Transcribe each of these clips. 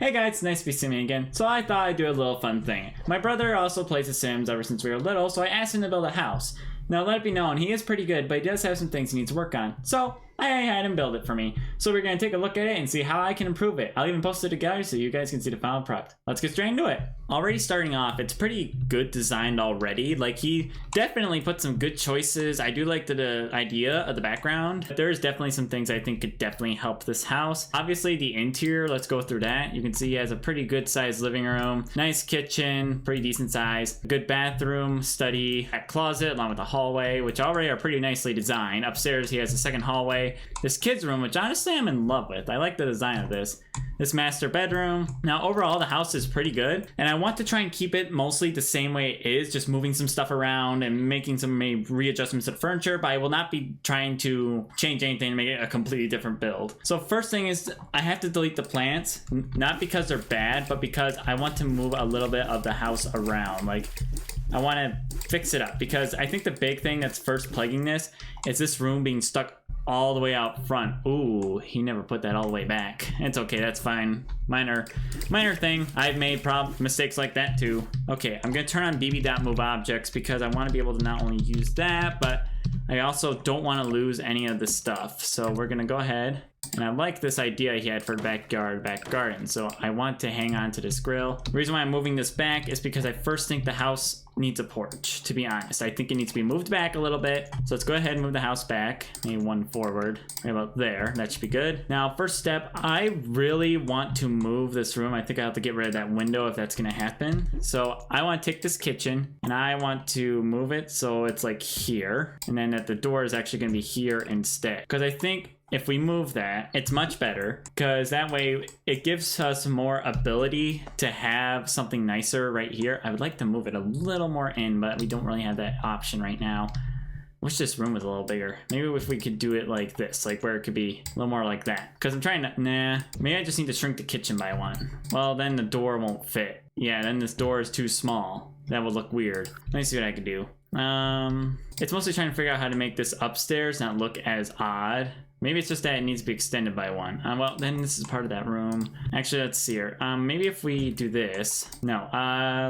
Hey guys, nice to be seeing me again. So I thought I'd do a little fun thing. My brother also plays The Sims ever since we were little, so I asked him to build a house. Now let it be known, he is pretty good, but he does have some things he needs to work on. So I had him build it for me. So we're going to take a look at it and see how I can improve it. I'll even post it to gallery so you guys can see the final product. Let's get straight into it. Already starting off, it's pretty good designed already. Like, he definitely put some good choices. I do like the idea of the background. There's definitely some things I think could definitely help this house. Obviously the interior, let's go through that. You can see he has a pretty good sized living room, nice kitchen, pretty decent size, good bathroom, study, a closet along with a hallway, which already are pretty nicely designed. Upstairs he has a second hallway. This kid's room, which honestly I'm in love with. I like the design of this. This master bedroom. Now overall the house is pretty good, and I want to try and keep it mostly the same way it is, just moving some stuff around and making some readjustments to the furniture, but I will not be trying to change anything to make it a completely different build. So first thing is I have to delete the plants, not because they're bad, but because I want to move a little bit of the house around. Like, I want to fix it up, because I think the big thing that's first plaguing this is this room being stuck all the way out front. Ooh, he never put that all the way back. It's okay, that's fine. Minor thing. I've made mistakes like that too. Okay, I'm gonna turn on bb.move objects because I want to be able to not only use that, but I also don't want to lose any of the stuff. So we're gonna go ahead, and I like this idea he had for back garden. So I want to hang on to this grill. The reason why I'm moving this back is because I first think the house needs a porch, to be honest. I think it needs to be moved back a little bit. So let's go ahead and move the house back. Maybe one forward, right about there. That should be good. Now, first step, I really want to move this room. I think I have to get rid of that window if that's gonna happen. So I want to take this kitchen and I want to move it so it's like here. And then that the door is actually gonna be here instead. Because I think if we move that, it's much better, because that way it gives us more ability to have something nicer right here. I would like to move it a little more in, but we don't really have that option right now. Wish this room was a little bigger. Maybe if we could do it like this, like where it could be a little more like that. Because I'm trying to, maybe I just need to shrink the kitchen by one. Well, then the door won't fit. Yeah, then this door is too small. That would look weird. Let me see what I can do. It's mostly trying to figure out how to make this upstairs not look as odd. Maybe it's just that it needs to be extended by one. Well, then this is part of that room. Actually, let's see here. Maybe if we do this. No,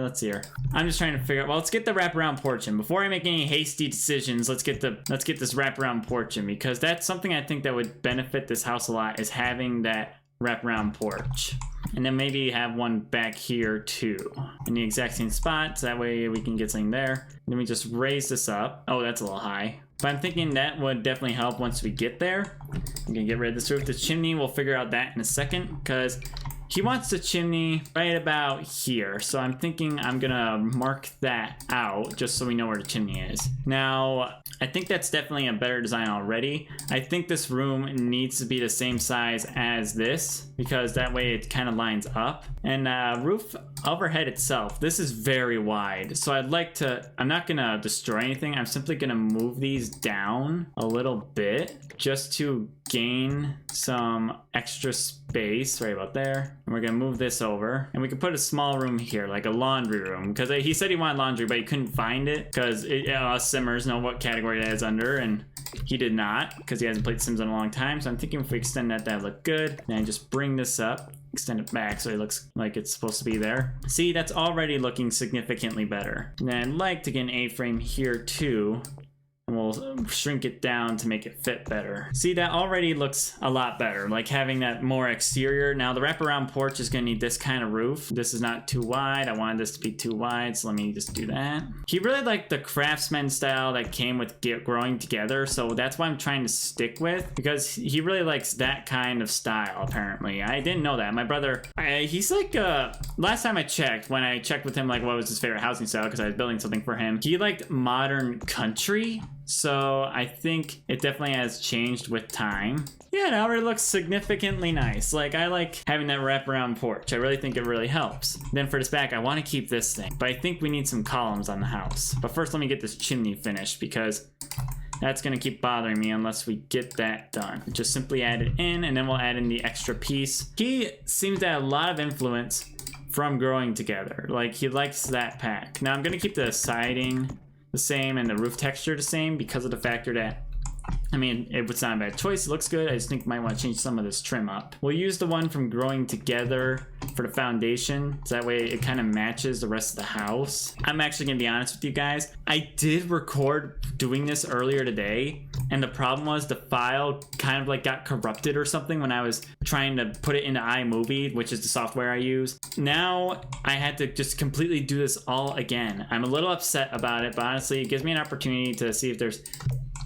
let's see here. I'm just trying to figure out, well, let's get the wraparound porch in. Before I make any hasty decisions, let's get this wraparound porch in, because that's something I think that would benefit this house a lot, is having that wraparound porch. And then maybe have one back here too, in the exact same spot, so that way we can get something there. Then we just raise this up. Oh, that's a little high. But I'm thinking that would definitely help once we get there. I'm gonna get rid of this roof. The chimney, we'll figure out that in a second, because he wants the chimney right about here. So I'm thinking I'm gonna mark that out just so we know where the chimney is. Now, I think that's definitely a better design already. I think this room needs to be the same size as this, because that way it kind of lines up. And roof overhead itself, this is very wide. So I'd like to, I'm not gonna destroy anything. I'm simply gonna move these down a little bit just to gain some extra space right about there. And we're gonna move this over, and we can put a small room here, like a laundry room, because he said he wanted laundry, but he couldn't find it because us Simmers know what category that is under, and he did not, because he hasn't played Sims in a long time. So I'm thinking if we extend that, that'd look good. And just bring this up, extend it back so it looks like it's supposed to be there. See, that's already looking significantly better. And then I'd like to get an A-frame here too. And we'll shrink it down to make it fit better. See, that already looks a lot better, like having that more exterior. Now the wraparound porch is gonna need this kind of roof. This is not too wide. I wanted this to be too wide, so let me just do that. He really liked the craftsman style that came with growing together, so that's what I'm trying to stick with, because he really likes that kind of style, apparently. I didn't know that. My brother, he's like, last time I checked, when I checked with him, like what was his favorite housing style, because I was building something for him, he liked modern country. So I think it definitely has changed with time. Yeah, it already looks significantly nice. Like, I like having that wraparound porch. I really think it really helps. Then for this back, I want to keep this thing, but I think we need some columns on the house. But first, let me get this chimney finished, because that's gonna keep bothering me unless we get that done. Just simply add it in, and then we'll add in the extra piece. He seems to have a lot of influence from growing together. Like, he likes that pack. Now I'm gonna keep the siding the same and the roof texture the same, because of the factor that, I mean, it's not a bad choice. It looks good. I just think might want to change some of this trim up. We'll use the one from growing together for the foundation, so that way it kind of matches the rest of the house. I'm actually gonna be honest with you guys. I did record doing this earlier today, and the problem was the file kind of like got corrupted or something when I was trying to put it into iMovie, which is the software I use. Now I had to just completely do this all again. I'm a little upset about it, but honestly, it gives me an opportunity to see if there's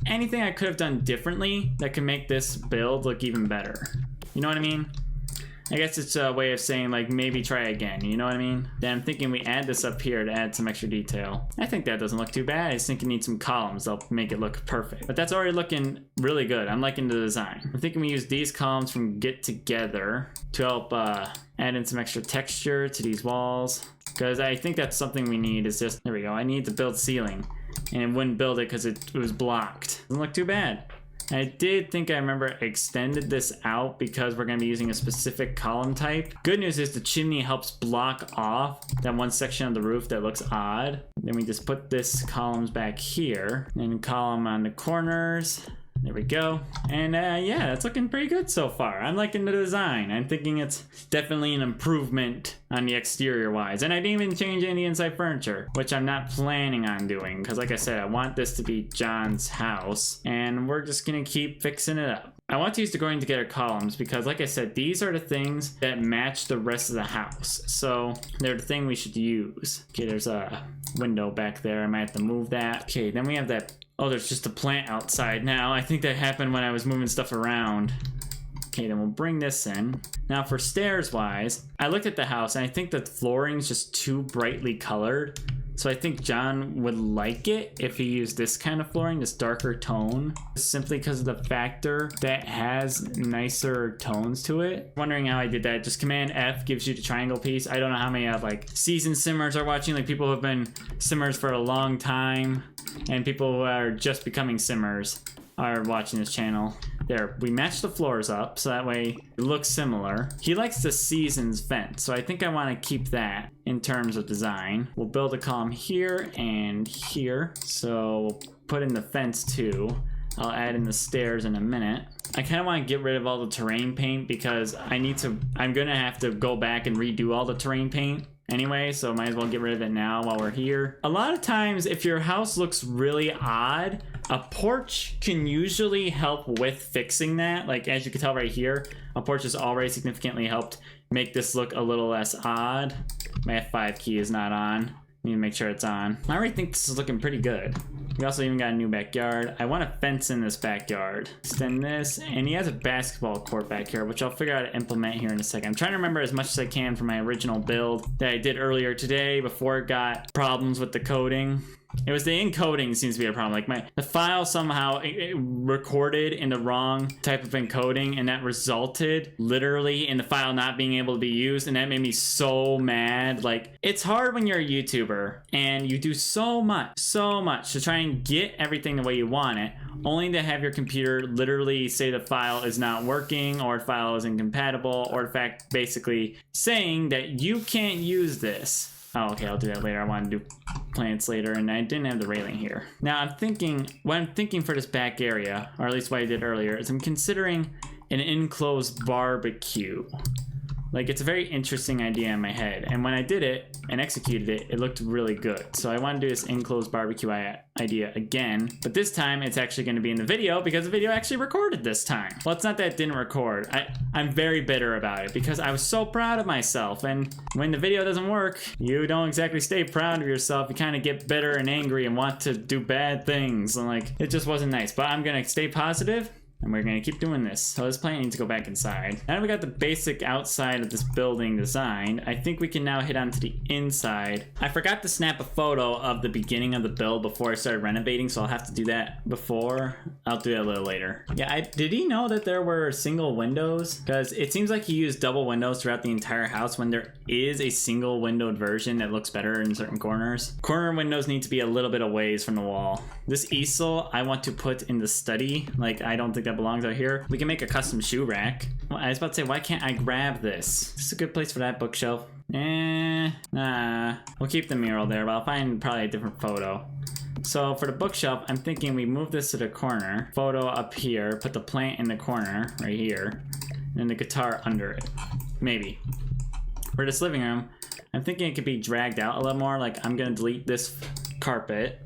anything I could have done differently that could make this build look even better. You know what I mean? I guess it's a way of saying, like, maybe try again, you know what I mean? Then I'm thinking we add this up here to add some extra detail. I think that doesn't look too bad. I just think it needs some columns. They'll make it look perfect. But that's already looking really good. I'm liking the design. I'm thinking we use these columns from Get Together to help add in some extra texture to these walls. Because I think that's something we need is just, there we go. I need to build ceiling. And it wouldn't build it because it was blocked. Doesn't look too bad. I did think I remember extended this out because we're going to be using a specific column type. Good news is the chimney helps block off that one section of the roof that looks odd. Then we just put this columns back here and column on the corners. There we go. And yeah, that's looking pretty good so far. I'm liking the design. I'm thinking it's definitely an improvement on the exterior wise. And I didn't even change any inside furniture, which I'm not planning on doing. Because like I said, I want this to be John's house. And we're just going to keep fixing it up. I want to use the going together columns because like I said, these are the things that match the rest of the house. So they're the thing we should use. Okay, there's a window back there. I might have to move that. Okay, then we have that. Oh, there's just a plant outside now. I think that happened when I was moving stuff around. Okay, then we'll bring this in. Now for stairs wise, I looked at the house and I think the flooring's just too brightly colored. So I think John would like it if he used this kind of flooring, this darker tone, simply because of the factor that has nicer tones to it. Wondering how I did that. Just Command F gives you the triangle piece. I don't know how many like seasoned simmers are watching, like people who have been simmers for a long time and people who are just becoming simmers are watching this channel. There, we match the floors up so that way it looks similar. He likes the seasons vent, so I think I want to keep that in terms of design. We'll build a column here and here. So we'll put in the fence too. I'll add in the stairs in a minute. I kind of want to get rid of all the terrain paint because I'm gonna have to go back and redo all the terrain paint anyway, so might as well get rid of it now while we're here. A lot of times, if your house looks really odd, a porch can usually help with fixing that. Like, as you can tell right here, a porch has already significantly helped make this look a little less odd. My F5 key is not on. Need to make sure it's on. I already think this is looking pretty good. We also even got a new backyard. I want to fence in this backyard. Extend this, and he has a basketball court back here, which I'll figure out how to implement here in a second. I'm trying to remember as much as I can from my original build that I did earlier today before it got problems with the coding. It was the encoding seems to be a problem. Like the file somehow it recorded in the wrong type of encoding, and that resulted literally in the file not being able to be used, and that made me so mad. Like, it's hard when you're a YouTuber and you do so much to try and get everything the way you want it, only to have your computer literally say the file is not working or the file is incompatible, or in fact basically saying that you can't use this. Oh, okay, I'll do that later. I want to do plants later, and I didn't have the railing here. Now, what I'm thinking for this back area, or at least what I did earlier, is I'm considering an enclosed barbecue. Like, it's a very interesting idea in my head, and when I did it and executed it, it looked really good. So I want to do this enclosed barbecue idea again, but this time it's actually going to be in the video because the video actually recorded this time. Well, it's not that it didn't record. I'm very bitter about it because I was so proud of myself, and when the video doesn't work, you don't exactly stay proud of yourself. You kind of get bitter and angry and want to do bad things, and like, it just wasn't nice. But I'm going to stay positive, and we're gonna keep doing this. So this plant needs to go back inside. Now that we got the basic outside of this building designed, I think we can now hit onto the inside. I forgot to snap a photo of the beginning of the build before I started renovating, so I'll have to do that before. I'll do that a little later. Yeah, did he know that there were single windows? Because it seems like he used double windows throughout the entire house when there is a single windowed version that looks better in certain corners. Corner windows need to be a little bit away from the wall. This easel I want to put in the study. Like, I don't think that belongs out here. We can make a custom shoe rack. Well, I was about to say, why can't I grab this? This is a good place for that bookshelf. Nah. We'll keep the mural there, but I'll find probably a different photo. So for the bookshelf, I'm thinking we move this to the corner. Photo up here, put the plant in the corner right here, and the guitar under it. Maybe. for this living room, I'm thinking it could be dragged out a little more. Like, I'm gonna delete this carpet.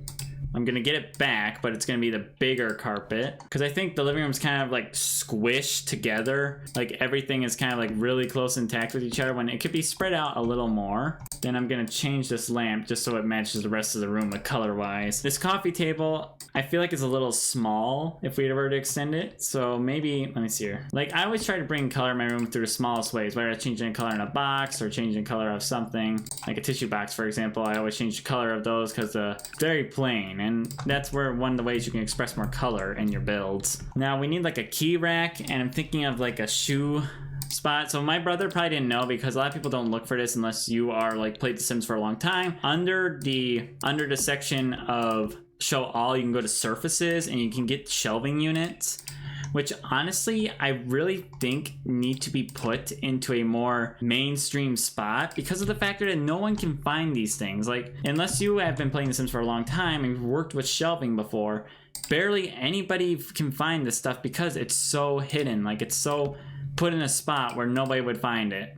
I'm gonna get it back, but it's gonna be the bigger carpet. Because I think the living room's kind of like squished together. Like everything is kind of like really close intact with each other when it could be spread out a little more. Then I'm gonna change this lamp just so it matches the rest of the room, like color-wise. This coffee table, I feel like it's a little small if we were to extend it. So maybe, let me see here. Like I always try to bring color in my room through the smallest ways, whether it's changing the color in a box or changing the color of something. Like a tissue box, for example, I always change the color of those because very plain. And that's where one of the ways you can express more color in your builds. Now we need like a key rack, and I'm thinking of like a shoe spot. So my brother probably didn't know because a lot of people don't look for this unless you are like played The Sims for a long time. Under the section of show all, you can go to surfaces and you can get shelving units, which honestly I really think need to be put into a more mainstream spot because of the factor that no one can find these things. Like unless you have been playing The Sims for a long time and worked with shelving before, barely anybody can find this stuff because it's so hidden. Like it's so put in a spot where nobody would find it.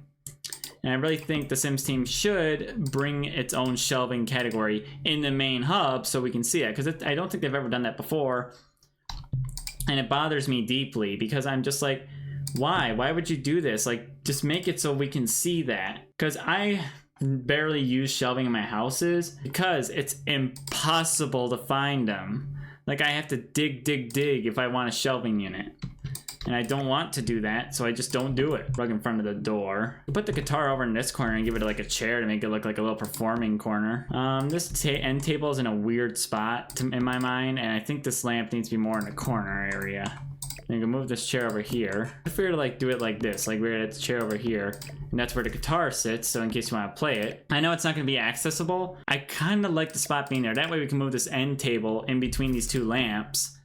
And I really think the Sims team should bring its own shelving category in the main hub so we can see it, because I don't think they've ever done that before. And it bothers me deeply because I'm just like, why would you do this? Like just make it so we can see that, because I barely use shelving in my houses because it's impossible to find them. Like I have to dig if I want a shelving unit, and I don't want to do that, so I just don't do it. Rug in front of the door. Put the guitar over in this corner and give it like a chair to make it look like a little performing corner. This end table is in a weird spot in my mind, and I think this lamp needs to be more in the corner area. And you can move this chair over here. I figured to like do it like this, like we're at the chair over here, and that's where the guitar sits, so in case you want to play it. I know it's not going to be accessible. I kind of like the spot being there. That way we can move this end table in between these two lamps,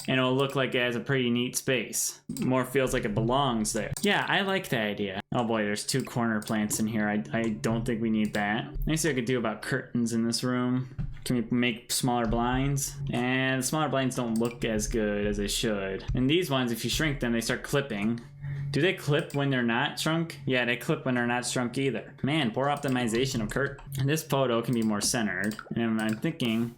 and it'll look like it has a pretty neat space. More feels like it belongs there. Yeah, I like that idea. Oh boy, there's two corner plants in here. I don't think we need that. Let me see what I could do about curtains in this room. Can we make smaller blinds? And the smaller blinds don't look as good as they should. And these ones, if you shrink them, they start clipping. Do they clip when they're not shrunk? Yeah, they clip when they're not shrunk either. Man, poor optimization of curtain. And this photo can be more centered. And I'm thinking,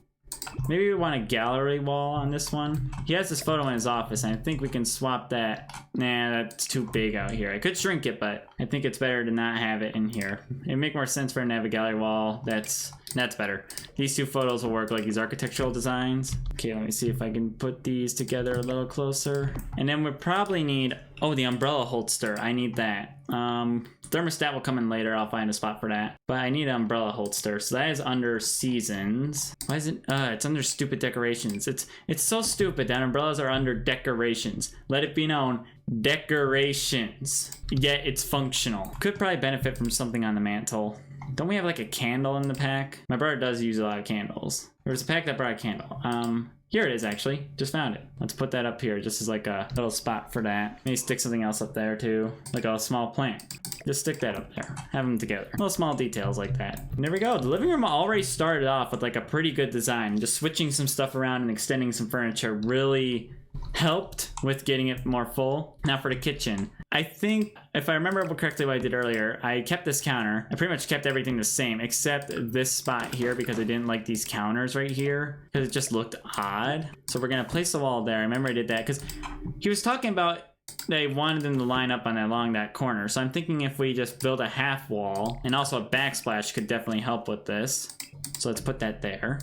maybe we want a gallery wall on this one. He has this photo in his office, and I think we can swap that. Nah, that's too big out here. I could shrink it, but I think it's better to not have it in here. It'd make more sense for him to have a gallery wall. That's better. These two photos will work like these architectural designs. Okay, let me see if I can put these together a little closer. And then we probably need, oh, the umbrella holster. I need that. Thermostat will come in later. I'll find a spot for that. But I need an umbrella holster. So that is under seasons. Why is it? It's under stupid decorations. It's so stupid that umbrellas are under decorations. Let it be known, decorations. Yet it's functional. Could probably benefit from something on the mantle. Don't we have like a candle in the pack? My brother does use a lot of candles. There's a pack that brought a candle. Here it is actually. Just found it. Let's put that up here just as like a little spot for that. Maybe stick something else up there too. Like a small plant. Just stick that up there. Have them together. Little small details like that. And there we go. The living room already started off with like a pretty good design. Just switching some stuff around and extending some furniture really helped with getting it more full. Now for the kitchen. I think, if I remember correctly what I did earlier, I kept this counter. I pretty much kept everything the same, except this spot here because I didn't like these counters right here because it just looked odd. So we're gonna place the wall there. I remember I did that because he was talking about they wanted them to line up on along that corner. So I'm thinking if we just build a half wall, and also a backsplash could definitely help with this. So let's put that there.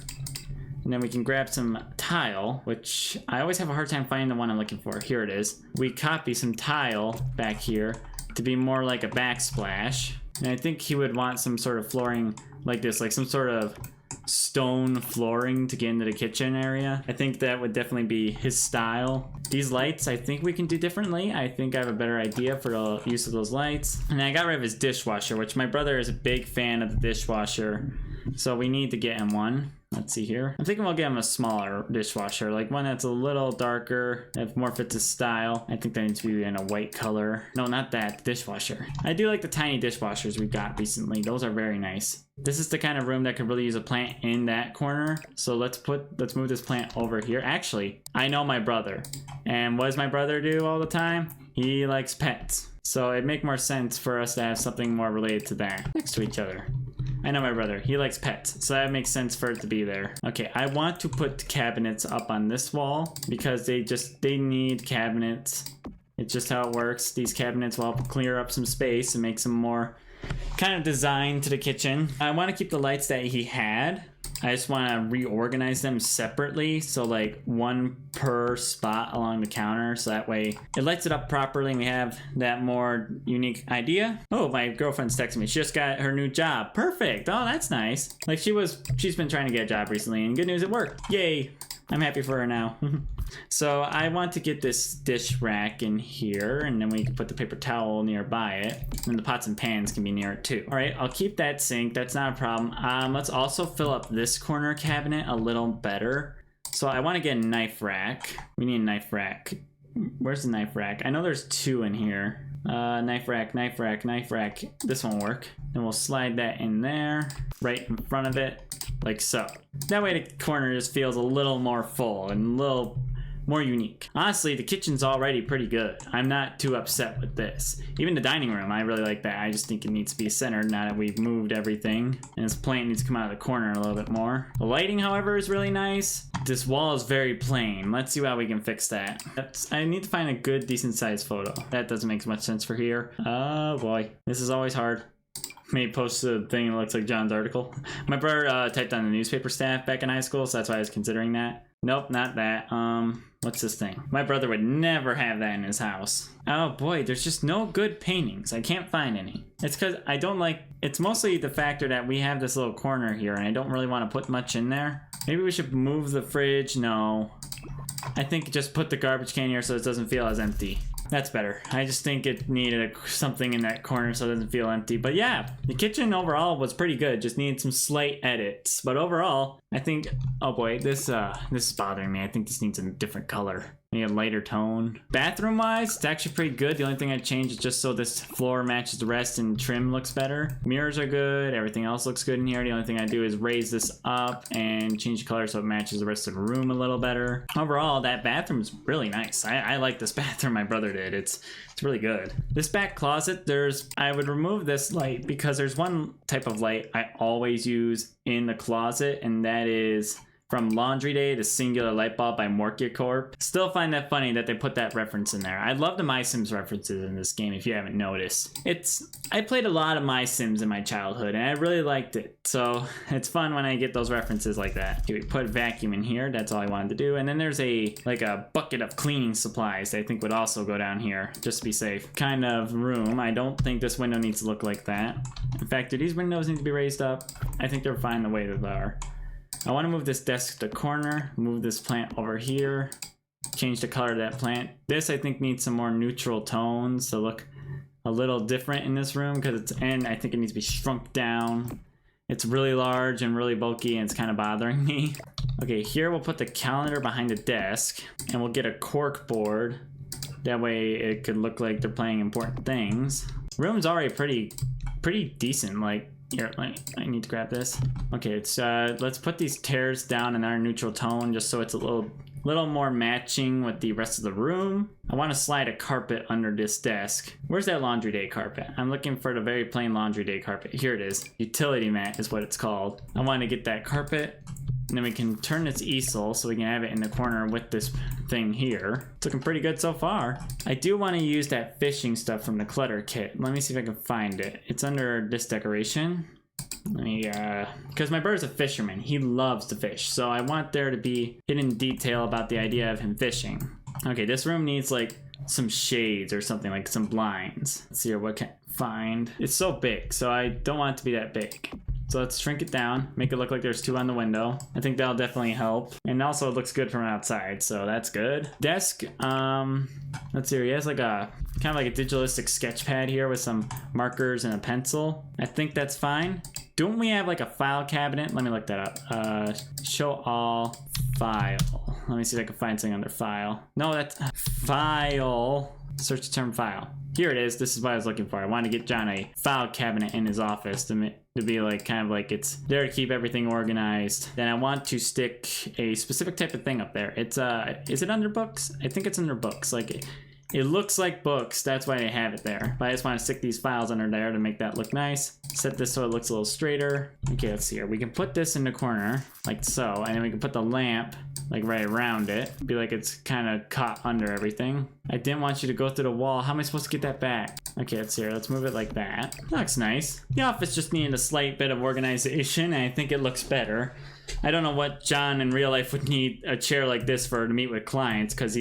And then we can grab some tile, which I always have a hard time finding the one I'm looking for. Here it is. We copy some tile back here to be more like a backsplash. And I think he would want some sort of flooring like this, like some sort of stone flooring to get into the kitchen area. I think that would definitely be his style. These lights, I think we can do differently. I think I have a better idea for the use of those lights. And I got rid of his dishwasher, which my brother is a big fan of the dishwasher. So we need to get him one. Let's see here. I'm thinking we'll get him a smaller dishwasher, like one that's a little darker, that more fits his style. I think that needs to be in a white color. No, not that, dishwasher. I do like the tiny dishwashers we got recently. Those are very nice. This is the kind of room that could really use a plant in that corner. So let's move this plant over here. Actually, I know my brother. And what does my brother do all the time? He likes pets. So it'd make more sense for us to have something more related to that next to each other. I know my brother, he likes pets, so that makes sense for it to be there. Okay, I want to put cabinets up on this wall because they need cabinets. It's just how it works. These cabinets will help clear up some space and make some more kind of design to the kitchen. I want to keep the lights that he had. I just want to reorganize them separately, so like one per spot along the counter, so that way it lights it up properly and we have that more unique idea. Oh, my girlfriend's texting me. She just got her new job. Perfect. Oh, that's nice. Like she's been trying to get a job recently, and good news, it worked. Yay. I'm happy for her now. So I want to get this dish rack in here, and then we can put the paper towel nearby it. And the pots and pans can be near it too. All right, I'll keep that sink. That's not a problem. Let's also fill up this corner cabinet a little better. So I want to get a knife rack. We need a knife rack. Where's the knife rack? I know there's two in here. Knife rack, knife rack, knife rack. This won't work. And we'll slide that in there, right in front of it, like so. That way the corner just feels a little more full and a little more unique. Honestly, the kitchen's already pretty good. I'm not too upset with this. Even the dining room, I really like that. I just think it needs to be centered now that we've moved everything. And this plant needs to come out of the corner a little bit more. The lighting, however, is really nice. This wall is very plain. Let's see how we can fix that. I need to find a good, decent sized photo. That doesn't make much sense for here. Oh boy, this is always hard. Maybe post a thing that looks like John's article. My brother typed on the newspaper staff back in high school, so that's why I was considering that. Nope, not that. What's this thing? My brother would never have that in his house. Oh boy, there's just no good paintings. I can't find any. It's because I don't like, it's mostly the factor that we have this little corner here and I don't really want to put much in there. Maybe we should move the fridge. No. I think just put the garbage can here so it doesn't feel as empty. That's better. I just think it needed something in that corner so it doesn't feel empty. But yeah, the kitchen overall was pretty good. Just needed some slight edits. But overall, I think, oh boy, this is bothering me. I think this needs a different color. Maybe a lighter tone. Bathroom wise, it's actually pretty good. The only thing I changed is just so this floor matches the rest and trim looks better. Mirrors are good. Everything else looks good in here. The only thing I do is raise this up and change the color so it matches the rest of the room a little better. Overall, that bathroom is really nice. I like this bathroom my brother did. It's really good. This back closet, I would remove this light because there's one type of light I always use in the closet, and that is from Laundry Day, the singular light bulb by Morkia Corp. Still find that funny that they put that reference in there. I love the My Sims references in this game if you haven't noticed. I played a lot of My Sims in my childhood and I really liked it. So it's fun when I get those references like that. Okay, we put vacuum in here. That's all I wanted to do. And then there's a bucket of cleaning supplies that I think would also go down here just to be safe. Kind of room. I don't think this window needs to look like that. In fact, do these windows need to be raised up? I think they're fine the way that they are. I want to move this desk to the corner, move this plant over here, change the color of that plant. This I think needs some more neutral tones to look a little different in this room and I think it needs to be shrunk down. It's really large and really bulky and it's kind of bothering me. Okay, here we'll put the calendar behind the desk and we'll get a cork board. That way it could look like they're playing important things. Room's already pretty decent, like. Here, I need to grab this. Okay, let's put these tears down in our neutral tone just so it's a little more matching with the rest of the room. I want to slide a carpet under this desk. Where's that Laundry Day carpet? I'm looking for the very plain Laundry Day carpet. Here it is. Utility mat is what it's called. I want to get that carpet. And then we can turn this easel so we can have it in the corner with this thing here. It's looking pretty good so far. I do want to use that fishing stuff from the clutter kit. Let me see if I can find it. It's under this decoration. Let me, because my brother's a fisherman. He loves to fish. So I want there to be hidden detail about the idea of him fishing. Okay, this room needs like some shades or something, like some blinds. Let's see here, what can I find? It's so big, so I don't want it to be that big. So let's shrink it down, make it look like there's two on the window. I think that'll definitely help. And also it looks good from outside, so that's good. Desk, let's see here, he has like a, kind of like a digitalistic sketch pad here with some markers and a pencil. I think that's fine. Don't we have like a file cabinet? Let me look that up. Show all file. Let me see if I can find something under file. No, that's file. Search the term file. Here it is. This is what I was looking for. I wanted to get John a file cabinet in his office to be like kind of like it's there to keep everything organized. Then I want to stick a specific type of thing up there. It's is it under books? I think it's under books. Like It looks like books, that's why I have it there. But I just want to stick these files under there to make that look nice. Set this so it looks a little straighter. Okay, let's see here. We can put this in the corner, like so, and then we can put the lamp like right around it. Be like it's kind of caught under everything. I didn't want you to go through the wall. How am I supposed to get that back? Okay, let's see here. Let's move it like that. That looks nice. The office just needed a slight bit of organization, and I think it looks better. I don't know what John in real life would need a chair like this for to meet with clients, because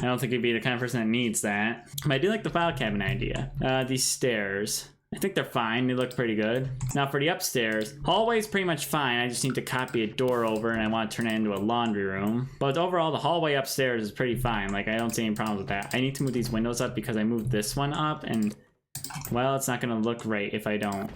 I don't think he'd be the kind of person that needs that. But I do like the file cabinet idea. These stairs, I think they're fine. They look pretty good. Now for the upstairs, hallway's pretty much fine. I just need to copy a door over and I want to turn it into a laundry room. But overall, the hallway upstairs is pretty fine. Like, I don't see any problems with that. I need to move these windows up because I moved this one up and, well, it's not gonna look right if I don't.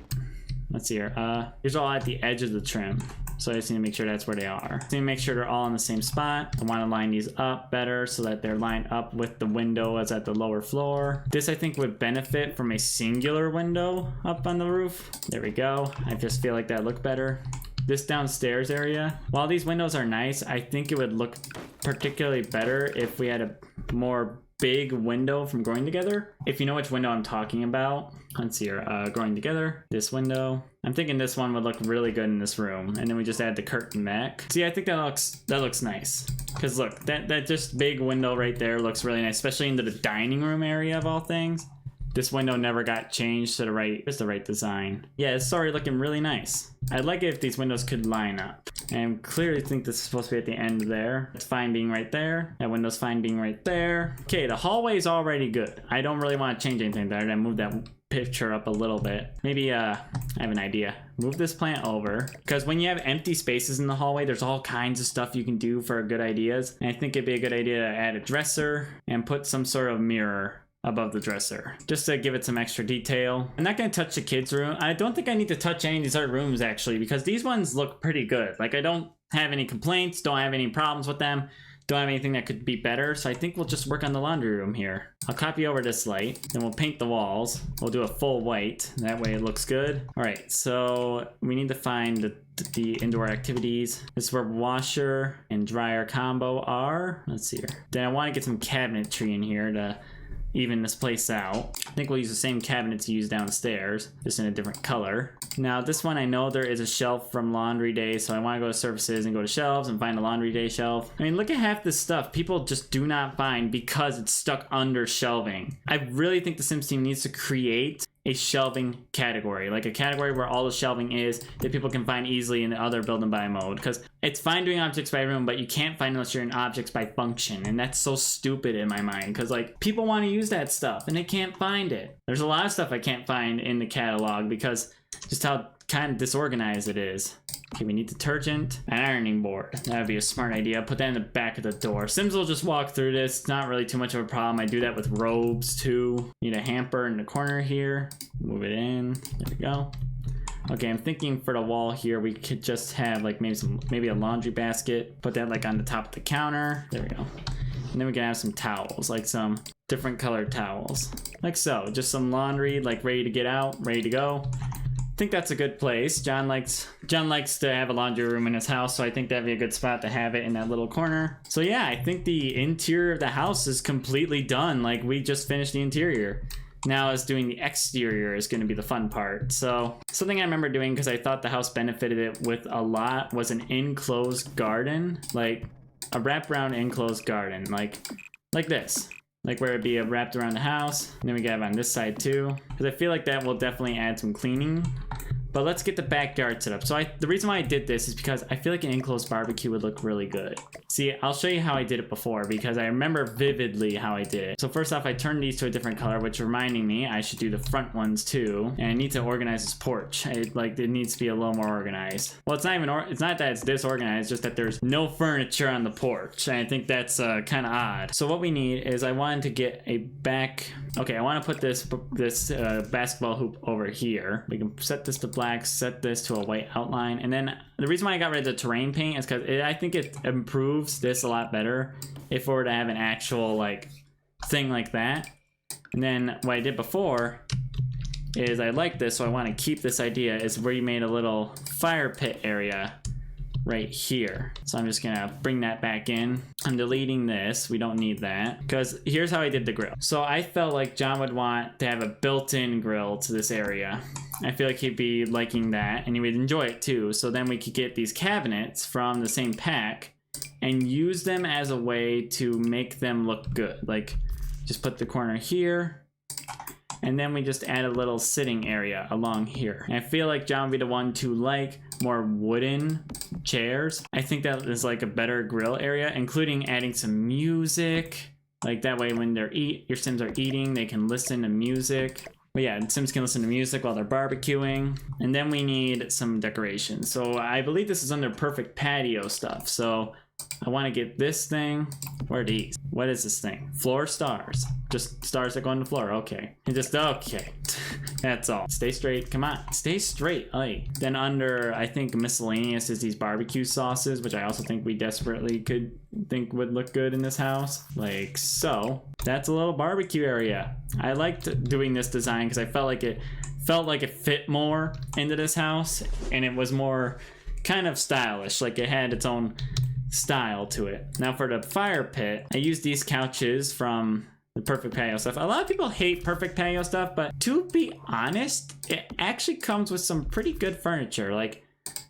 Let's see here. These are all at the edge of the trim. So I just need to make sure that's where they are. I need to make sure they're all in the same spot. I want to line these up better so that they're lined up with the window as at the lower floor. This I think would benefit from a singular window up on the roof. There we go. I just feel like that looked better. This downstairs area, while these windows are nice, I think it would look particularly better if we had a more big window from Growing Together. If you know which window I'm talking about. Let's see here, Growing Together, this window. I'm thinking this one would look really good in this room, and then we just add the curtain back. See, I think that looks nice. Cause look, that just big window right there looks really nice, especially into the dining room area of all things. This window never got changed to the right, it's the right design. Yeah, it's already looking really nice. I'd like it if these windows could line up. And I clearly think this is supposed to be at the end there. It's fine being right there. That window's fine being right there. Okay, the hallway is already good. I don't really want to change anything there. I move that picture up a little bit. Maybe, I have an idea. Move this plant over. Because when you have empty spaces in the hallway, there's all kinds of stuff you can do for good ideas. And I think it'd be a good idea to add a dresser and put some sort of mirror above the dresser, just to give it some extra detail. I'm not gonna touch the kids' room. I don't think I need to touch any of these other rooms actually, because these ones look pretty good. Like, I don't have any complaints, don't have any problems with them, don't have anything that could be better, so I think we'll just work on the laundry room here. I'll copy over this light, then we'll paint the walls. We'll do a full white, that way it looks good. All right, so we need to find the indoor activities. This is where washer and dryer combo are. Let's see here. Then I want to get some cabinetry in here to even this place out. I think we'll use the same cabinets used downstairs, just in a different color. Now this one, I know there is a shelf from Laundry Day, so I want to go to services and go to shelves and find the Laundry Day shelf. I mean, look at half this stuff people just do not find because it's stuck under shelving. I really think the Sims team needs to create a shelving category, like a category where all the shelving is that people can find easily in the other build and buy mode, because it's fine doing objects by room, but you can't find unless you're in objects by function, and that's so stupid in my mind, because like people want to use that stuff and they can't find it. There's a lot of stuff I can't find in the catalog because just how kind of disorganized it is. Okay, we need detergent and ironing board. That would be a smart idea. Put that in the back of the door. Sims will just walk through this. It's not really too much of a problem. I do that with robes too. Need a hamper in the corner here. Move it in. There we go. Okay, I'm thinking for the wall here, we could just have like maybe a laundry basket. Put that like on the top of the counter. There we go. And then we can have some towels, like some different colored towels. Like so, just some laundry, like ready to get out, ready to go. I think that's a good place. John likes to have a laundry room in his house, so I think that'd be a good spot to have it in that little corner. So yeah, I think the interior of the house is completely done. Like, we just finished the interior. Now is doing the exterior is going to be the fun part. So something I remember doing, because I thought the house benefited it with a lot, was an enclosed garden, like a wraparound enclosed garden, like this. Like where it'd be wrapped around the house. And then we got it on this side too. Because I feel like that will definitely add some cleaning. But let's get the backyard set up. So the reason why I did this is because I feel like an enclosed barbecue would look really good. See, I'll show you how I did it before because I remember vividly how I did it. So first off, I turned these to a different color, which reminding me I should do the front ones too. And I need to organize this porch. It needs to be a little more organized. Well, it's not that it's disorganized, just that there's no furniture on the porch. And I think that's kind of odd. So what we need is I wanted to get a okay, I want to put this basketball hoop over here. We can set this to black, set this to a white outline, and then the reason why I got rid of the terrain paint is because I think it improves this a lot better if we were to have an actual like thing like that. And then what I did before is I like this, so I want to keep this idea, is where you made a little fire pit area right here. So I'm just gonna bring that back in. I'm deleting this. We don't need that. Because here's how I did the grill. So I felt like John would want to have a built-in grill to this area. I feel like he'd be liking that and he would enjoy it too. So then we could get these cabinets from the same pack and use them as a way to make them look good. Like just put the corner here. And then we just add a little sitting area along here. And I feel like John would be the one to like more wooden chairs. I think that is like a better grill area, including adding some music. Like that way when your Sims are eating, they can listen to music. But yeah, Sims can listen to music while they're barbecuing. And then we need some decorations. So I believe this is under perfect patio stuff. So I want to get this thing. Where are these? What is this thing? Floor stars. Just stars that go on the floor. Okay. And just, okay. That's all. Stay straight. Come on. Stay straight. Aye. Then under, I think miscellaneous is these barbecue sauces, which I also think we desperately could think would look good in this house. Like so. That's a little barbecue area. I liked doing this design because I felt like it fit more into this house and it was more kind of stylish. Like it had its own style to it. Now for the fire pit, I used these couches from the perfect patio stuff. A lot of people hate perfect patio stuff, but to be honest, it actually comes with some pretty good furniture. Like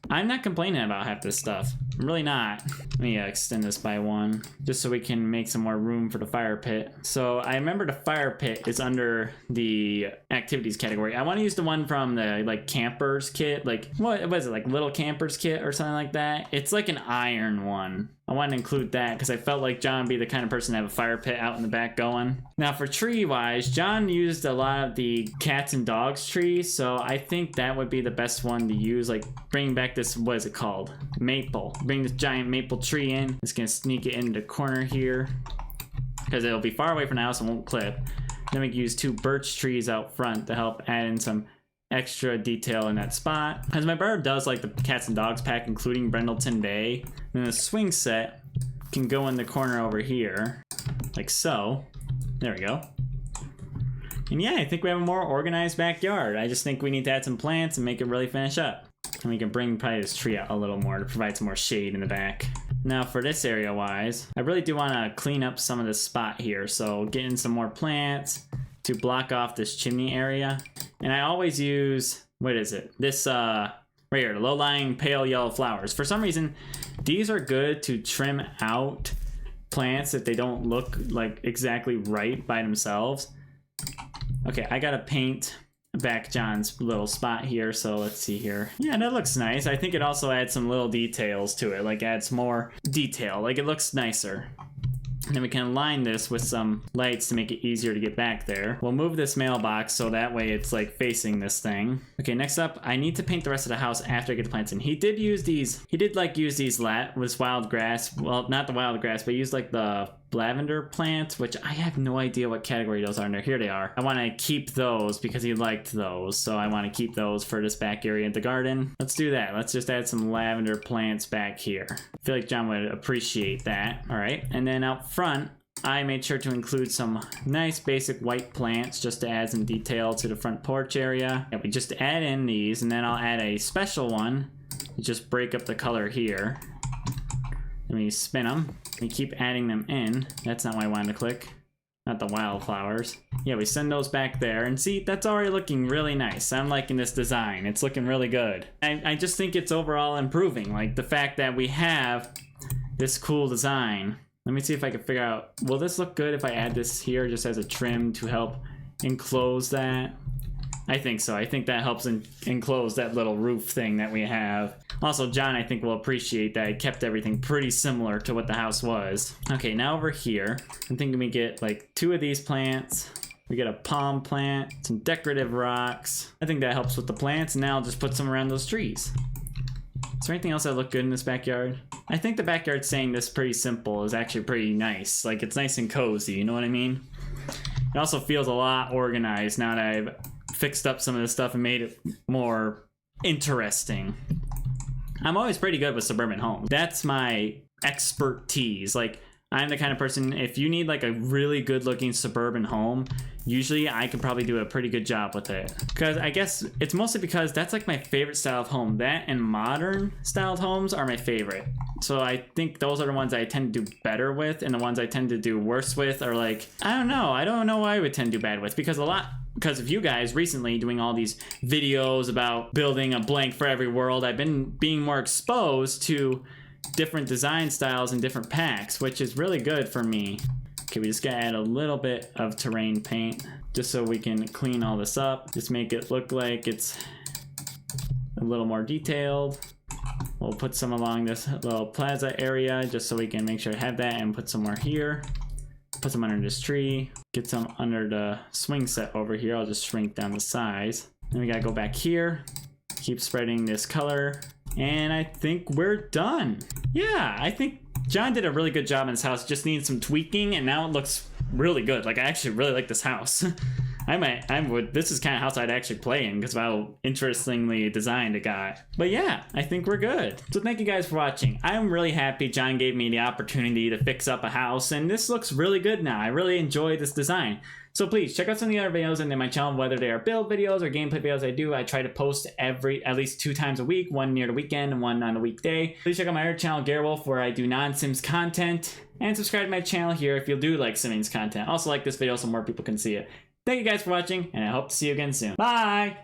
I'm not complaining about half this stuff. I'm really not. Let me extend this by 1 just so we can make some more room for the fire pit. So I remember the fire pit is under the activities category. I want to use the one from the like campers kit. Like what is it, like little campers kit or something like that? It's like an iron one. I want to include that because I felt like John would be the kind of person to have a fire pit out in the back going. Now for tree wise, John used a lot of the cats and dogs trees, so I think that would be the best one to use. Like bring back this, what is it called? Maple. Bring this giant maple tree in. Just gonna sneak it into the corner here because it'll be far away from the house and won't clip. Then we can use 2 birch trees out front to help add in some extra detail in that spot. As my brother does like the cats and dogs pack, including Brendleton Bay. Then the swing set can go in the corner over here, like so. There we go. And yeah, I think we have a more organized backyard. I just think we need to add some plants and make it really finish up. And we can bring probably this tree out a little more to provide some more shade in the back. Now for this area wise, I really do want to clean up some of this spot here. So get in some more plants to block off this chimney area. And I always use, what is it? This right here, low-lying pale yellow flowers. For some reason, these are good to trim out plants if they don't look like exactly right by themselves. Okay, I gotta paint back John's little spot here, so let's see here. Yeah, that looks nice. I think it also adds some little details to it, like adds more detail, like it looks nicer. And then we can align this with some lights to make it easier to get back there. We'll move this mailbox so that way it's like facing this thing. Okay, next up, I need to paint the rest of the house after I get the plants in. He did use these, with wild grass. Well, not the wild grass, but he used like the lavender plants, which I have no idea what category those are under. Here they are. I want to keep those because he liked those, so I want to keep those for this back area of the garden. Let's do that. Let's just add some lavender plants back here. I feel like John would appreciate that. All right, and then out front, I made sure to include some nice basic white plants just to add some detail to the front porch area. Yeah, we just add in these, and then I'll add a special one to just break up the color here. Then we spin them. We keep adding them in. That's not what I wanted to click. Not the wildflowers. Yeah, we send those back there. And see, that's already looking really nice. I'm liking this design. It's looking really good. I just think it's overall improving. Like the fact that we have this cool design. Let me see if I can figure out, will this look good if I add this here just as a trim to help enclose that? I think so. I think that helps enclose that little roof thing that we have. Also, John, I think, will appreciate that I kept everything pretty similar to what the house was. Okay, now over here, I'm thinking we get like 2 of these plants. We get a palm plant, some decorative rocks. I think that helps with the plants, and now I'll just put some around those trees. Is there anything else that look good in this backyard? I think the backyard saying this pretty simple is actually pretty nice. Like, it's nice and cozy, you know what I mean? It also feels a lot organized now that I've fixed up some of this stuff and made it more interesting. I'm always pretty good with suburban homes. That's my expertise. Like, I'm the kind of person, if you need like a really good looking suburban home, usually I could probably do a pretty good job with it. Because I guess it's mostly because that's like my favorite style of home. That and modern styled homes are my favorite. So I think those are the ones I tend to do better with, and the ones I tend to do worse with are like, I don't know why I would tend to do bad with, because of you guys recently doing all these videos about building a blank for every world, I've been being more exposed to different design styles and different packs, which is really good for me. Okay, we just gotta add a little bit of terrain paint just so we can clean all this up. Just make it look like it's a little more detailed. We'll put some along this little plaza area just so we can make sure to have that, and put some more here. Put some under this tree. Get some under the swing set over here. I'll just shrink down the size. Then we gotta go back here. Keep spreading this color. And I think we're done. Yeah, I think John did a really good job in this house. Just needs some tweaking, and now it looks really good. Like, I actually really like this house. This is kind of house I'd actually play in because of how interestingly designed it got. But yeah, I think we're good. So thank you guys for watching. I'm really happy John gave me the opportunity to fix up a house, and this looks really good now. I really enjoy this design. So please check out some of the other videos in my channel, whether they are build videos or gameplay videos I try to post at least 2 times a week, one near the weekend and one on the weekday. Please check out my other channel, Garrett, where I do non-Sims content, and subscribe to my channel here if you do like Sims content. Also like this video so more people can see it. Thank you guys for watching, and I hope to see you again soon. Bye!